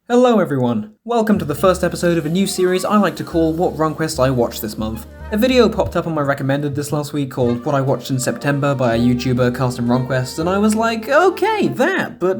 Hello everyone! Welcome to the first episode of a new series I like to call What Runquist I Watched This Month. A video popped up on my recommended this last week called What I Watched in September by a YouTuber, Carsten Runquist, and I was like, okay, that, but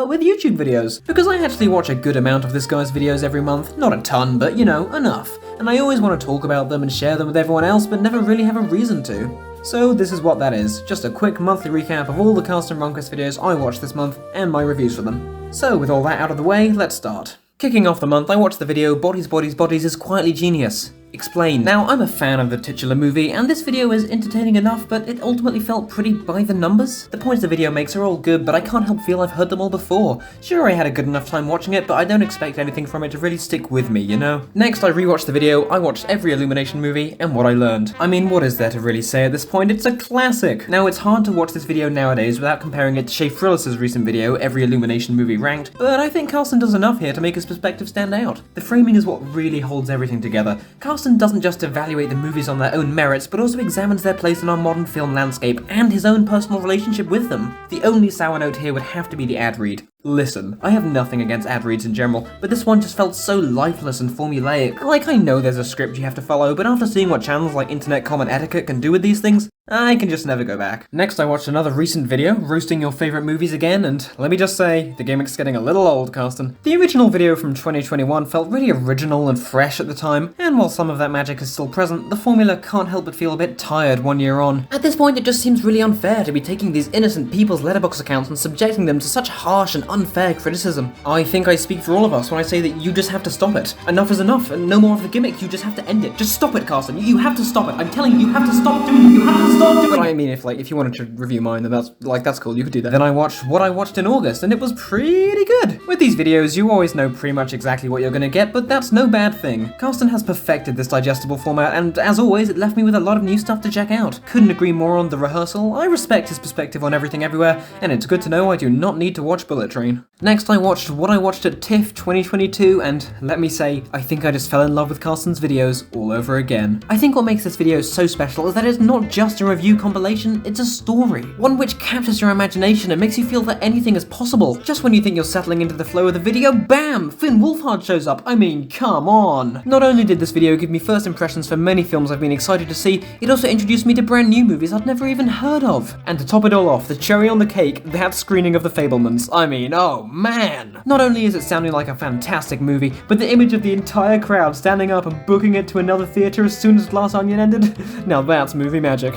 with YouTube videos. Because I actually watch a good amount of this guy's videos every month, not a ton, but you know, enough. And I always want to talk about them and share them with everyone else, but never really have a reason to. So this is what that is, just a quick monthly recap of all the Carsten Runquist videos I watched this month, and my reviews for them. So with all that out of the way, let's start. Kicking off the month, I watched the video Bodies, Bodies, Bodies is Quietly Genius. Explain. Now, I'm a fan of the titular movie, and this video is entertaining enough, but it ultimately felt pretty by the numbers. The points the video makes are all good, but I can't help feel I've heard them all before. Sure, I had a good enough time watching it, but I don't expect anything from it to really stick with me, you know? Next, I rewatched the video, I watched every Illumination movie, and what I learned. I mean, what is there to really say at this point? It's a classic! Now, it's hard to watch this video nowadays without comparing it to Shay Frillis' recent video, Every Illumination Movie Ranked, but I think Carsten does enough here to make his perspective stand out. The framing is what really holds everything together. Carsten doesn't just evaluate the movies on their own merits, but also examines their place in our modern film landscape and his own personal relationship with them. The only sour note here would have to be the ad read. Listen, I have nothing against ad reads in general, but this one just felt so lifeless and formulaic. Like, I know there's a script you have to follow, but after seeing what channels like Internet Common Etiquette can do with these things, I can just never go back. Next, I watched another recent video, roasting your favourite movies again, and let me just say, the gimmick's getting a little old, Carsten. The original video from 2021 felt really original and fresh at the time, and while some of that magic is still present, the formula can't help but feel a bit tired 1 year on. At this point, it just seems really unfair to be taking these innocent people's letterbox accounts and subjecting them to such harsh and unfair criticism. I think I speak for all of us when I say that you just have to stop it. Enough is enough, and no more of the gimmick, you just have to end it. Just stop it, Carsten. You have to stop it. I'm telling you, you have to stop doing it. You have to stop doing it. But I mean, if you wanted to review mine, then that's cool, you could do that. Then I watched What I Watched in August, and it was pretty good. With these videos, you always know pretty much exactly what you're gonna get, but that's no bad thing. Carsten has perfected this digestible format, and as always, it left me with a lot of new stuff to check out. Couldn't agree more on the rehearsal. I respect his perspective on everything everywhere, and it's good to know I do not need to watch Bullet Train. Next, I watched What I Watched at TIFF 2022, and let me say, I think I just fell in love with Carsten's videos all over again. I think what makes this video so special is that it's not just a review compilation, it's a story. One which captures your imagination and makes you feel that anything is possible. Just when you think you're settling into the flow of the video, BAM! Finn Wolfhard shows up. I mean, come on! Not only did this video give me first impressions for many films I've been excited to see, it also introduced me to brand new movies I'd never even heard of. And to top it all off, the cherry on the cake, that screening of The Fabelmans. I mean, oh man! Not only is it sounding like a fantastic movie, but the image of the entire crowd standing up and booking it to another theatre as soon as Glass Onion ended? Now that's movie magic.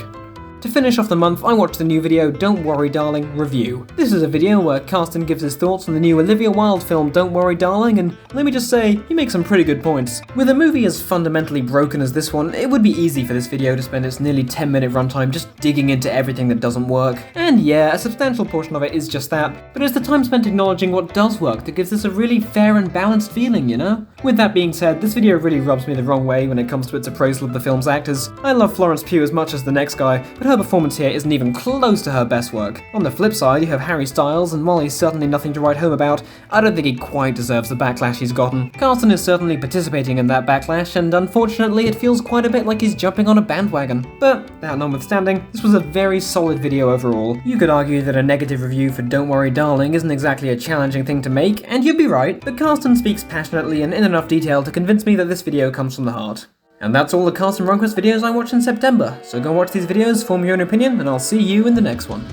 To finish off the month, I watched the new video Don't Worry Darling review. This is a video where Carsten gives his thoughts on the new Olivia Wilde film Don't Worry Darling, and let me just say, he makes some pretty good points. With a movie as fundamentally broken as this one, it would be easy for this video to spend its nearly 10-minute runtime just digging into everything that doesn't work. And yeah, a substantial portion of it is just that, but it's the time spent acknowledging what does work that gives this a really fair and balanced feeling, you know? With that being said, this video really rubs me the wrong way when it comes to its appraisal of the film's actors. I love Florence Pugh as much as the next guy, but her performance here isn't even close to her best work. On the flip side, you have Harry Styles, and while he's certainly nothing to write home about, I don't think he quite deserves the backlash he's gotten. Carsten is certainly participating in that backlash, and unfortunately it feels quite a bit like he's jumping on a bandwagon. But, that notwithstanding, this was a very solid video overall. You could argue that a negative review for Don't Worry Darling isn't exactly a challenging thing to make, and you'd be right, but Carsten speaks passionately and in enough detail to convince me that this video comes from the heart. And that's all the Carsten Runquist videos I watched in September, so go watch these videos, form your own opinion, and I'll see you in the next one.